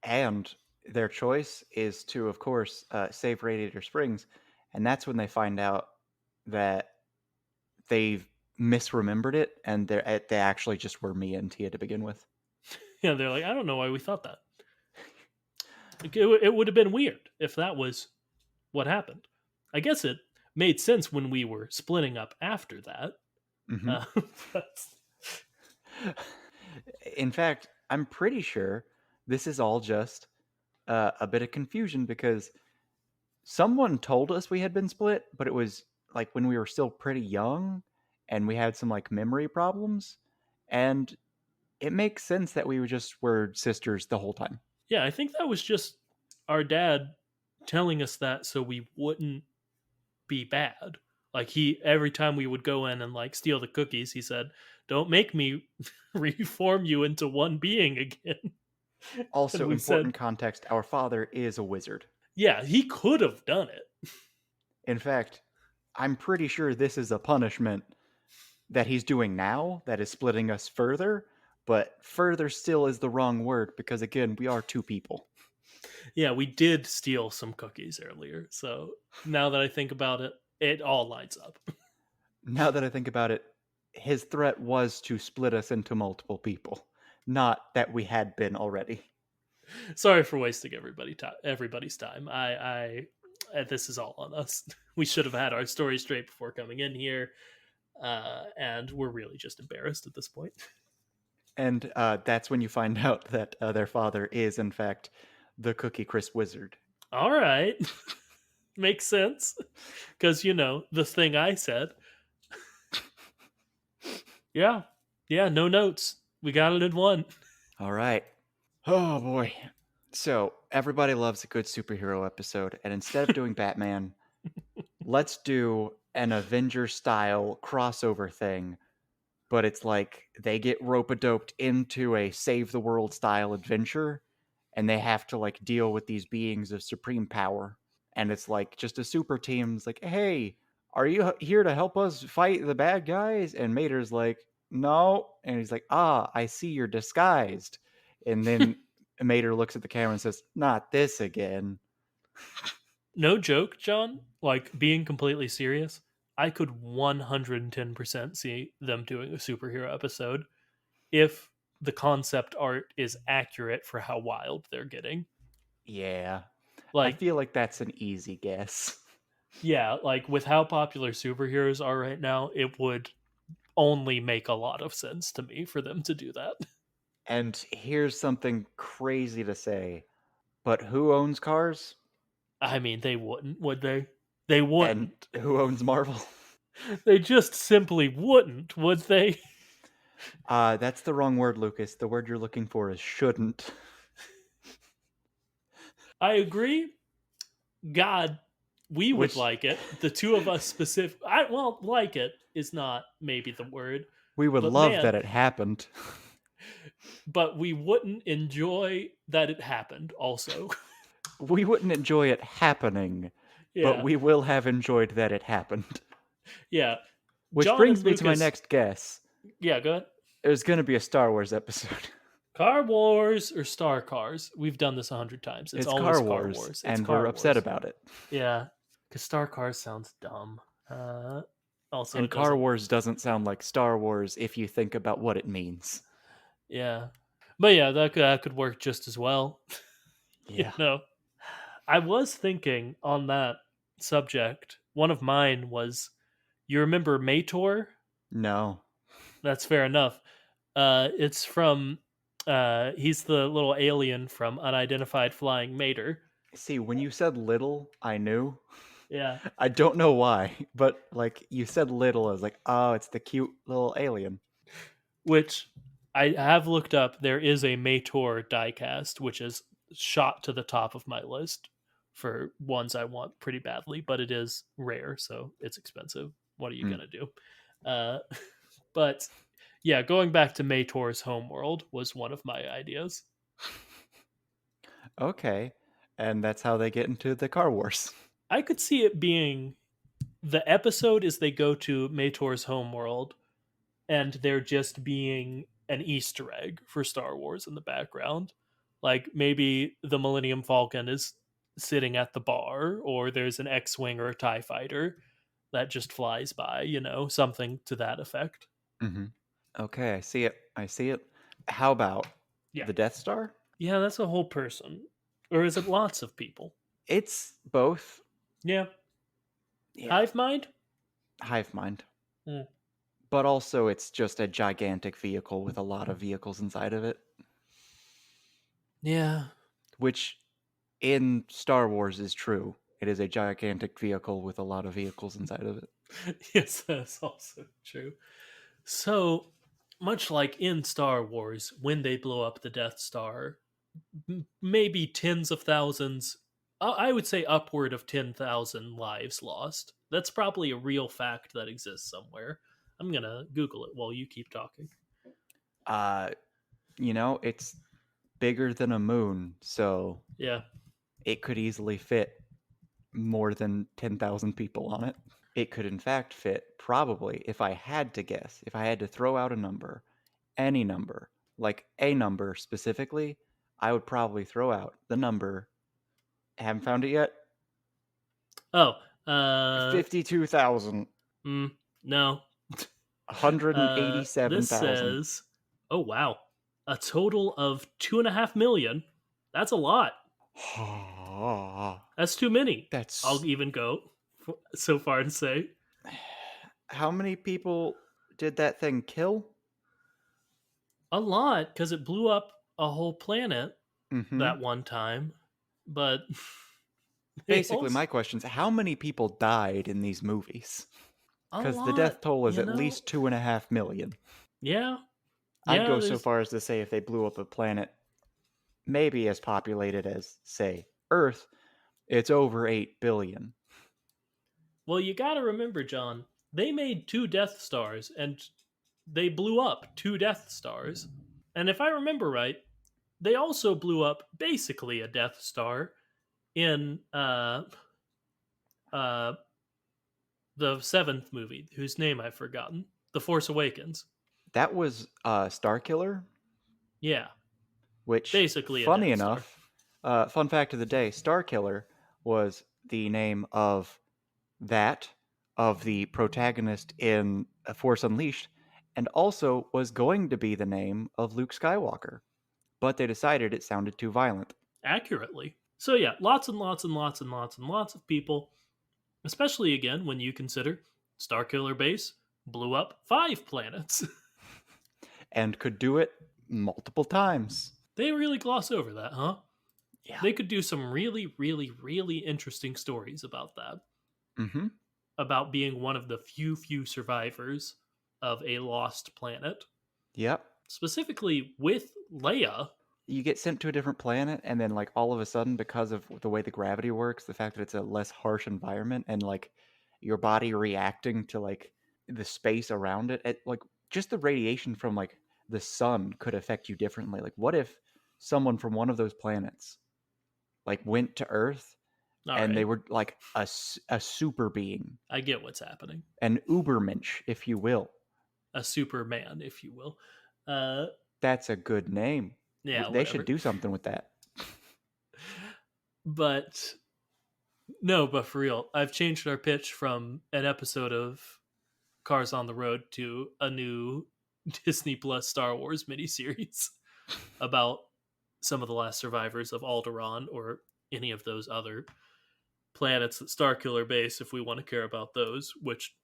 And their choice is to, of course, save Radiator Springs, and that's when they find out that they've misremembered it, and they actually just were Mia and Tia to begin with. Yeah, they're like, I don't know why we thought that. It would have been weird if that was what happened. I guess it made sense when we were splitting up after that. Hmm. Uh, but In fact, I'm pretty sure this is all just a bit of confusion because someone told us we had been split, but it was like when we were still pretty young and we had some like memory problems. And it makes sense that we were sisters the whole time. yeah, I think that was just our dad telling us that so we wouldn't be bad. Like he every time we would go in and like steal the cookies, he said, "Don't make me reform you into one being again." And Also, we said, important context, our father is a wizard. "Yeah, he could have done it." In fact, I'm pretty sure this is a punishment that he's doing now that is splitting us further, but further still is the wrong word because, again, we are two people. Yeah, we did steal some cookies earlier. So now that I think about it, it all lines up. Now that I think about it, his threat was to split us into multiple people, not that we had been already. Sorry for wasting everybody's time. This is all on us. We should have had our story straight before coming in here, and we're really just embarrassed at this point. And that's when you find out that their father is, in fact, the Cookie Crisp Wizard. All right, makes sense because the thing I said. Yeah, yeah, no notes. We got it in one. All right. Oh boy. So, everybody loves a good superhero episode, and instead of doing Batman, let's do an Avenger style crossover thing, but it's like they get rope a doped into a save the world style adventure, and they have to like deal with these beings of supreme power. And it's like just a super team's like, hey, are you here to help us fight the bad guys? And Mater's like, no. And he's like, ah, I see you're disguised. And then Mater looks at the camera and says, not this again. No joke, John. Like being completely serious, I could 110% see them doing a superhero episode if the concept art is accurate for how wild they're getting. Yeah. I Like, feel like that's an easy guess. yeah, like with how popular superheroes are right now, it would only make a lot of sense to me for them to do that. And here's something crazy to say, but who owns cars? I mean, they wouldn't, would they? They And wouldn't. who owns Marvel? They just simply wouldn't, would they? That's the wrong word, Lucas. The word you're looking for is shouldn't. I agree. God, we would Which like it. The two of us specific. Well, like it is not maybe the word, we would but love man, that it happened. but we wouldn't enjoy that it happened. Also, We wouldn't enjoy it happening, but yeah, we will have enjoyed that it happened. yeah. Which John and brings me to my Lucas. next guess. Yeah, go ahead. There's going to be a Star Wars episode. Car Wars or Star Cars? We've done this 100 times. It's It's always Car Car Wars, Wars. It's and we're Car upset Wars. about it. Yeah, because Star Cars sounds dumb. Also, And it Car doesn't. Wars doesn't sound like Star Wars if you think about what it means. Yeah, but yeah, that could work just as well. you Yeah. know, I was thinking on that subject. One of mine was, you remember Mator? No. That's fair enough. It's from he's the little alien from Unidentified Flying Mater. See, when you said little, I knew. Yeah, I don't know why, but like you said little, I was like, oh, it's the cute little alien. which I have looked up. There is a Mator diecast, which is shot to the top of my list for ones I want pretty badly, but it is rare, so it's expensive. What are you Mm. gonna do? Uh, but yeah, going back to Mator's homeworld was one of my ideas. Okay. And that's how they get into the Car Wars. I could see it being the episode is they go to Mator's homeworld and there just being an Easter egg for Star Wars in the background. Like maybe the Millennium Falcon is sitting at the bar, or there's an X Wing or a TIE fighter that just flies by, something to that effect. Hmm. Okay, I see it. I see it. How about Yeah. the Death Star? Yeah, that's a whole person. Or is it lots of people? It's both. Yeah. Yeah. Hive mind? Hive mind. Hmm. But also, it's just a gigantic vehicle with a lot of vehicles inside of it, Yeah. which in Star Wars is true. It is a gigantic vehicle with a lot of vehicles inside of it. Yes, that's also true. So, much like in Star Wars, when they blow up the Death Star, maybe tens of thousands, I would say upward of 10,000 lives lost. That's probably a real fact that exists somewhere. I'm going to Google it while you keep talking. Uh, it's bigger than a moon, so Yeah. it could easily fit more than 10,000 people on it. It could, in fact, fit probably, if I had to guess, if I had to throw out a number, any number, like a number specifically, I would probably throw out the number. Haven't found it yet? Oh, uh, 52,000. mm, no. This 187,000. says, oh, wow. A total of 2.5 million. That's a lot. That's too many. I'll That's even go so far to say how many people did that thing kill? a lot because it blew up a whole planet Mm-hmm. that one time. But they Basically, also my question is how many people died in these movies? a Because the lot, death toll is at least 2.5 million. Yeah, I'd yeah. go so There's far as to say if they blew up a planet maybe as populated as, say, Earth, it's over 8 billion. well, you got to remember, John. They made two Death Stars, and they blew up two Death Stars. And if I remember right, they also blew up basically a Death Star in uh the seventh movie, whose name I've forgotten, The Force Awakens. That was Starkiller, Yeah, which, basically a funny Death Star. enough, fun fact of the day, Starkiller was the name of that, of the protagonist in Force Unleashed, and also was going to be the name of Luke Skywalker. But they decided it sounded too violent. Accurately. So yeah, lots and lots and lots and lots and lots of people, especially again when you consider Starkiller Base blew up 5 planets. And could do it multiple times. They really gloss over that, huh? Yeah. They could do some really, really, really interesting stories about that. Mm-hmm. About being one of the few survivors of a lost planet. Yep. Specifically with Leia. You get sent to a different planet, and then like all of a sudden, because of the way the gravity works, the fact that it's a less harsh environment, and like your body reacting to like the space around like just the radiation from like the sun could affect you differently. Like, what if someone from one of those planets like went to Earth All and they right. were like a super being, I get what's happening. an Ubermensch, if you will. A Superman, if you will. Uh, That's a good name. yeah, They should whatever. do something with that. But no, but for real, I've changed our pitch from an episode of Cars on the Road to a new Disney Plus Star Wars miniseries about some of the last survivors of Alderaan or any of those other planets that Starkiller Base, if we want to care about those, which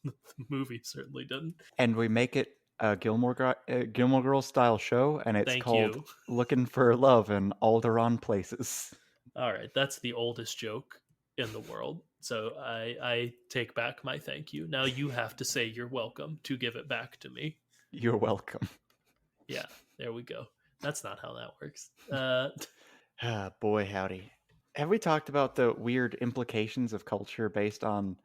the movie certainly didn't. And we make it a Gilmore Girls style show, and it's Thank called you. "Looking for Love in Alderaan Places." All right, that's the oldest joke in the world. So I take back my thank you. Now you have to say you're welcome to give it back to me. You're welcome. Yeah, there we go. That's not how that works. Ah, boy, howdy. Have we talked about the weird implications of culture based on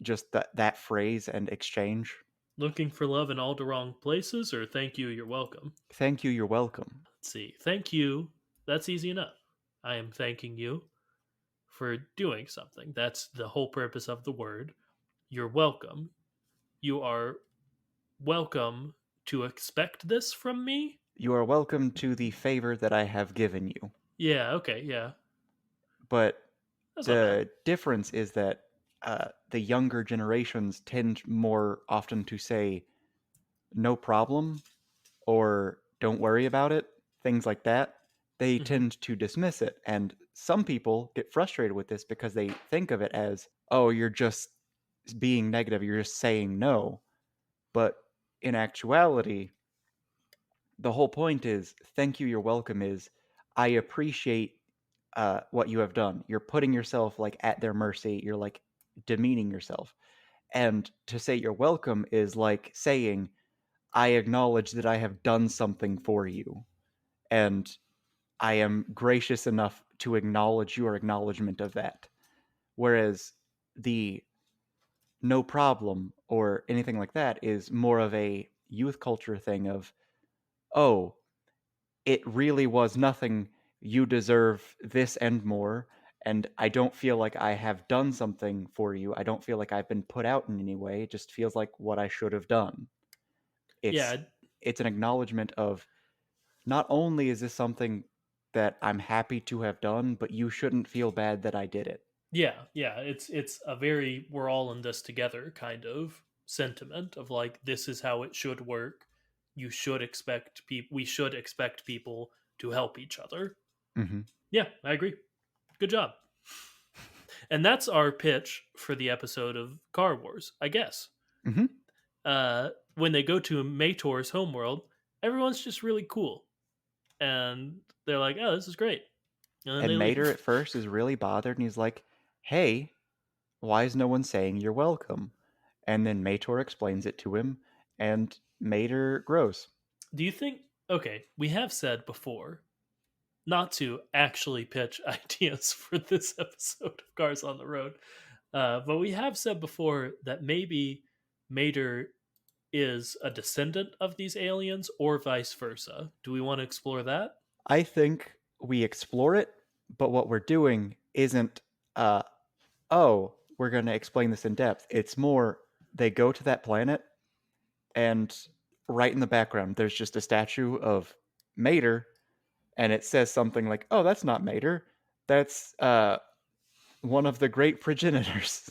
just that phrase and exchange? Looking for love in all the wrong places, or thank you, you're welcome. Thank you, you're welcome. see. Thank you. That's easy enough. I am thanking you for doing something. That's the whole purpose of the word. You're welcome. You are welcome to expect this from me. You are welcome to the favor that I have given you. Yeah, okay, yeah. But That's not bad. the difference is that the younger generations tend more often to say no problem or don't worry about it, things like that. They Hmm. tend to dismiss it. And some people get frustrated with this because they think of it as, oh, you're just being negative, you're just saying no. But in actuality, the whole point is thank you, you're welcome is I appreciate what you have done. You're putting yourself like at their mercy. You're like demeaning yourself. And to say you're welcome is like saying, I acknowledge that I have done something for you. And I am gracious enough to acknowledge your acknowledgement of that. Whereas the no problem or anything like that is more of a youth culture thing of, oh, it really was nothing. You deserve this and more. And I don't feel like I have done something for you. I don't feel like I've been put out in any way. It just feels like what I should have done. It's Yeah, it's an acknowledgement of not only is this something that I'm happy to have done, but you shouldn't feel bad that I did it. yeah. It's a very we're all in this together kind of sentiment of like this is how it should work. You should expect people. We should expect people to help each other. Hmm. Yeah, I agree. Good job. And that's our pitch for the episode of Car Wars, I guess. Hmm. When they go to Mator's homeworld, everyone's just really cool, and they're like, "Oh, this is great," and then they And Mater leave. at first is really bothered and he's like, hey, why is no one saying you're welcome? And then Mator explains it to him, and Mater grows. Do you think? Okay, we have said before not to actually pitch ideas for this episode of Cars on the Road, but we have said before that maybe Mater is a descendant of these aliens or vice versa. Do we want to explore that? I think we explore it, but what we're doing isn't, uh, oh, we're going to explain this in depth. It's more, they go to that planet, and right in the background, there's just a statue of Mater, and it says something like, oh, that's not Mater. That's one of the great progenitors.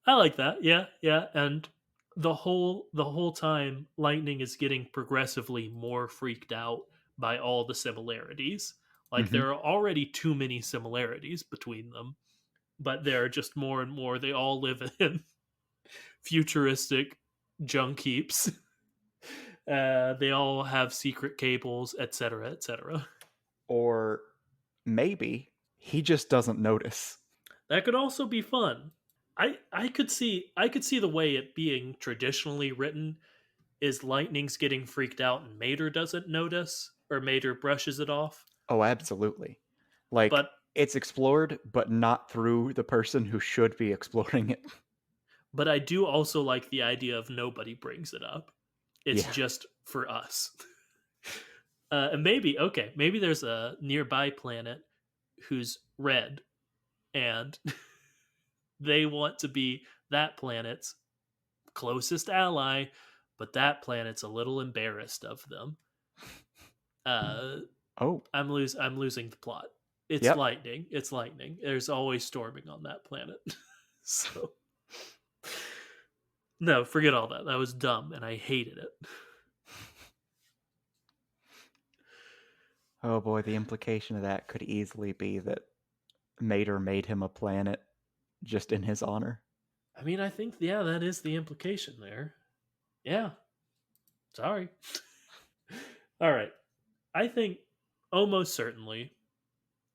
I like that. Yeah, yeah. And the whole time Lightning is getting progressively more freaked out by all the similarities. Like Hmm. there are already too many similarities between them, but there are just more and more. They all live in futuristic junk heaps. They all have secret cables, etc., etc. Or maybe he just doesn't notice. That could also be fun. I could see the way it being traditionally written is Lightning's getting freaked out and Mater doesn't notice or Mater brushes it off. Oh, absolutely. Like, But it's explored, but not through the person who should be exploring it. but I do also like the idea of nobody brings it up. It's Yeah. just for us. And maybe there's a nearby planet who's red and they want to be that planet's closest ally, but that planet's a little embarrassed of them. Uh, Oh, I'm losing the plot. It's yep. lightning. It's lightning. There's always storming on that planet. So no, forget all that. That was dumb, and I hated it. Oh boy, the implication of that could easily be that Mater made him a planet just in his honor. I mean, I think yeah, that is the implication there. Yeah, sorry. All right, I think almost certainly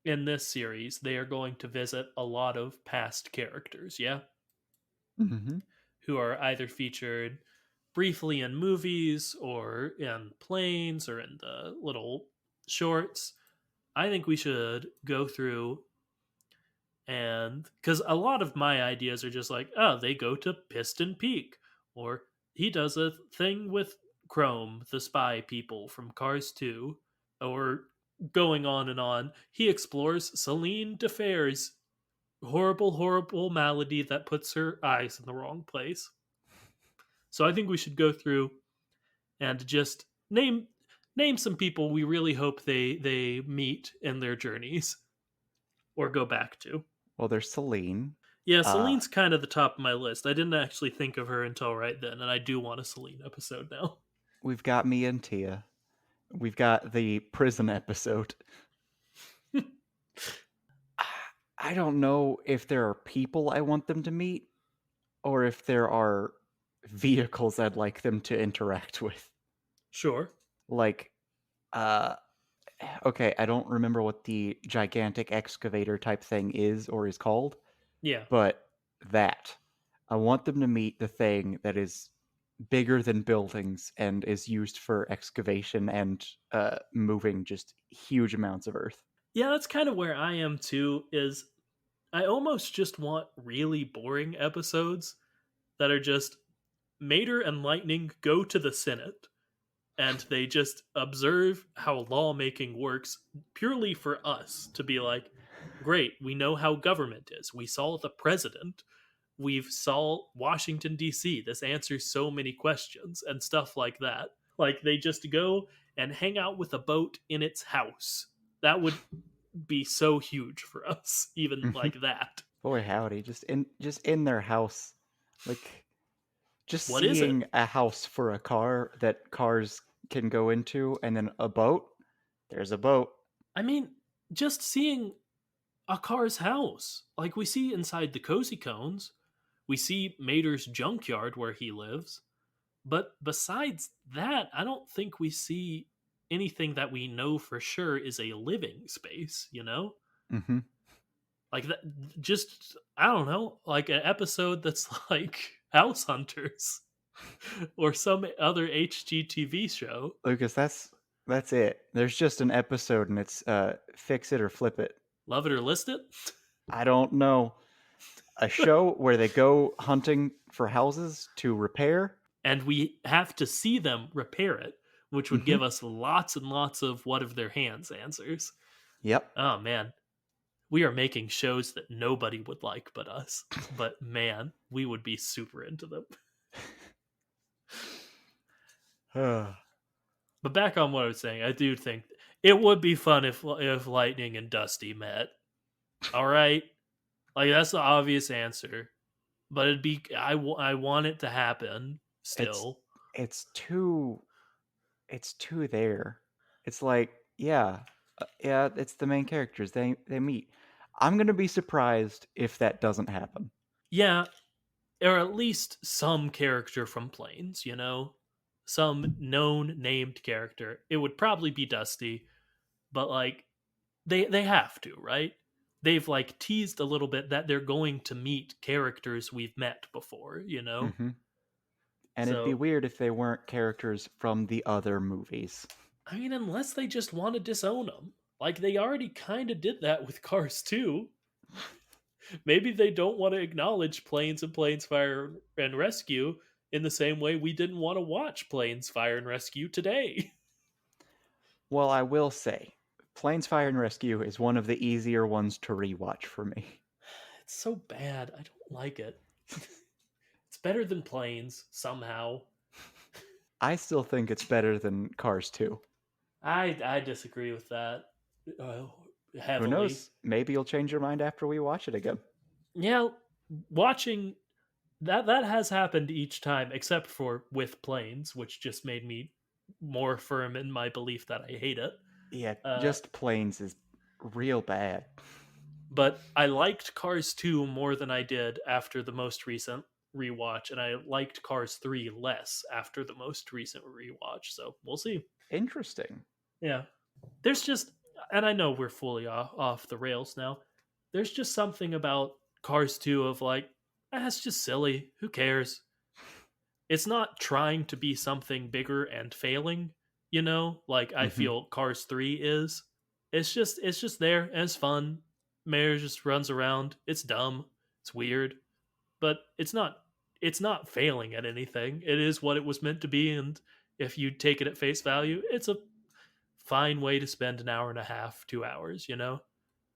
in this series they are going to visit a lot of past characters. Yeah, Hmm. who are either featured briefly in movies or in planes or in the little shorts. I think we should go through and because a lot of my ideas are just like, oh, they go to Piston Peak or he does a thing with Chrome, the spy people from Cars 2, or going on and on, he explores Celine DeFair's horrible, horrible malady that puts her eyes in the wrong place. So I think we should go through and just name some people we really hope they meet in their journeys or go back to. Well, there's Celine. Yeah, Uh, Celine's kind of the top of my list. I didn't actually think of her until right then, and I do want a Celine episode now. we've got me and Tia. We've got the prison episode. I don't know if there are people I want them to meet or if there are vehicles I'd like them to interact with. Sure. Like, uh, okay, I don't remember what the gigantic excavator type thing is or is called, Yeah. but that. I want them to meet the thing that is bigger than buildings and is used for excavation and moving just huge amounts of earth. Yeah, that's kind of where I am too, is I almost just want really boring episodes that are just Mater and Lightning go to the Senate and they just observe how lawmaking works purely for us to be like, great, we know how government is. We saw the president. We've saw Washington D.C. This answers so many questions and stuff like that. Like they just go and hang out with a boat in its house. That would be so huge for us, even Mhm. like that. Boy howdy, just in their house. Like just What is it? seeing a house for a car that cars can go into and then a boat. There's a boat. I mean, just seeing a car's house. Like we see inside the Cozy Cones, we see Mater's junkyard where he lives. But besides that, I don't think we see anything that we know for sure is a living space, you know? Mm-hmm. Like that just I don't know, like an episode that's like House Hunters or some other HGTV show. Lucas, that's it. There's just an episode and it's fix it or flip it. Love it or list it? I don't know. A show where they go hunting for houses to repair. And we have to see them repair it, which would Mm-hmm. give us lots and lots of what of their hands answers. Yep. Oh man, we are making shows that nobody would like but us. But man, we would be super into them. But back on what I was saying, I do think it would be fun if Lightning and Dusty met. All right, like that's the obvious answer, but it'd be I want it to happen it's still. it's too it's too there. It's like, yeah, yeah, it's the main characters. They meet. I'm gonna be surprised if that doesn't happen. Yeah, or at least some character from Planes, you know, some known named character. It would probably be Dusty, but like they have to, right? They've like teased a little bit that they're going to meet characters we've met before, you know? Hmm. And it'd be So, weird if they weren't characters from the other movies. I mean, unless they just want to disown them. Like they already kind of did that with Cars 2. Maybe they don't want to acknowledge Planes and Planes Fire and Rescue in the same way we didn't want to watch Planes Fire and Rescue today. Well, I will say, Planes Fire and Rescue is one of the easier ones to rewatch for me. It's so bad. I don't like it. It's better than Planes somehow. I still think it's better than Cars 2. I disagree with that uh, Who heavily. knows? Maybe you'll change your mind after we watch it again. Yeah, watching that has happened each time, except for with Planes, which just made me more firm in my belief that I hate it. Yeah, Uh, just Planes is real bad. but I liked Cars 2 more than I did after the most recent rewatch, and I liked Cars 3 less after the most recent rewatch. So we'll see. Interesting. Yeah. There's just, and I know we're fully off the rails now. There's just something about Cars 2 of like, it's just silly. Who cares? It's not trying to be something bigger and failing, you know, like I Hmm. feel Cars 3 is. It's just there and it's fun. Mayor just runs around. It's dumb. It's weird. But it's not failing at anything. It is what it was meant to be, and if you take it at face value, it's a fine way to spend an hour and a half, 2 hours, you know?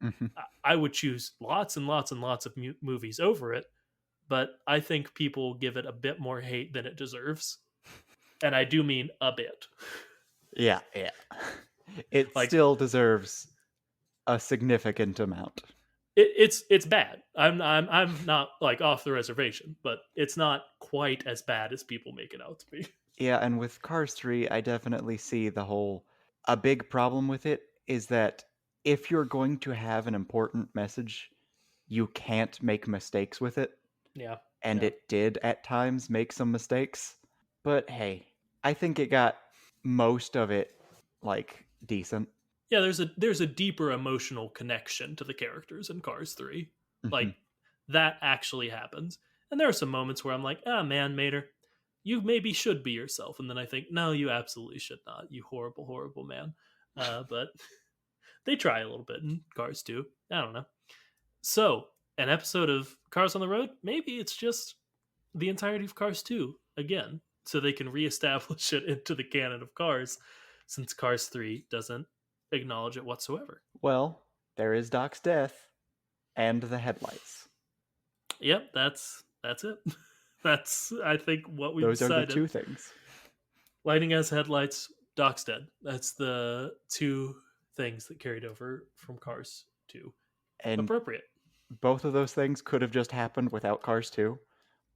Mhm. I would choose lots and lots and lots of movies over it, but I think people give it a bit more hate than it deserves. And I do mean a bit. Yeah, yeah. It Like still deserves a significant amount. it's bad. I'm not like off the reservation, but it's not quite as bad as people make it out to be. Yeah, and with Cars 3, I definitely see the whole a big problem with it is that if you're going to have an important message, you can't make mistakes with it. Yeah, And yeah, it did at times make some mistakes. But hey, I think it got most of it like decent. yeah. There's a deeper emotional connection to the characters in Cars 3. Like Mhm. that actually happens. And there are some moments where I'm like, ah, man, Mater, you maybe should be yourself. And then I think, no, you absolutely should not. You horrible, horrible man. But they try a little bit in Cars 2. I don't know. So, an episode of Cars on the Road, maybe it's just the entirety of Cars 2 again, so they can reestablish it into the canon of Cars, since Cars 3 doesn't acknowledge it whatsoever. Well, there is Doc's death and the headlights. Yep, that's it. That's I think what we've Those are the decided. two things. Lighting as headlights, Doc's dead. That's the two things that carried over from Cars 2. And Appropriate. both of those things could have just happened without Cars 2.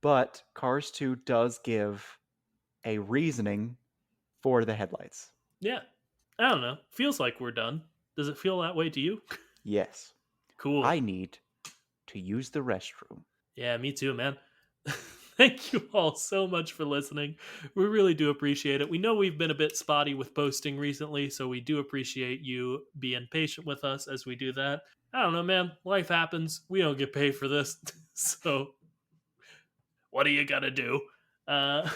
But Cars 2 does give a reasoning for the headlights. Yeah. I don't know. Feels like we're done. Does it feel that way to you? Yes. Cool. I need to use the restroom. Yeah, me too, man. Thank you all so much for listening. We really do appreciate it. We know we've been a bit spotty with posting recently, so we do appreciate you being patient with us as we do that. I don't know, man. Life happens. We don't get paid for this. So, what do you got to do? Uh,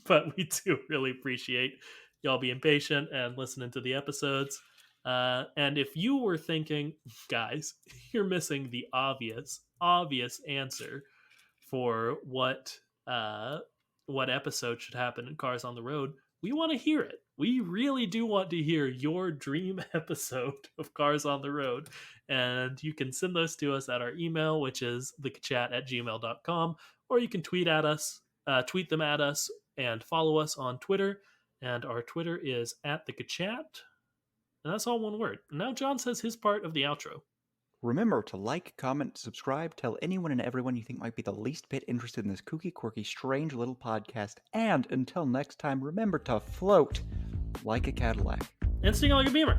but we do really appreciate y'all being patient and listening to the episodes. And if you were thinking, guys, you're missing the obvious answer for what episode should happen in Cars on the Road, we want to hear it. We really do want to hear your dream episode of Cars on the Road. And you can send those to us at our email, which is thechat@gmail.com, or you can tweet them at us, and follow us on Twitter. And our Twitter is at thechat. And that's all one word. Now John says his part of the outro. Remember to like, comment, subscribe, tell anyone and everyone you think might be the least bit interested in this kooky, quirky, strange little podcast. And until next time, remember to float like a Cadillac. And sing like a beamer.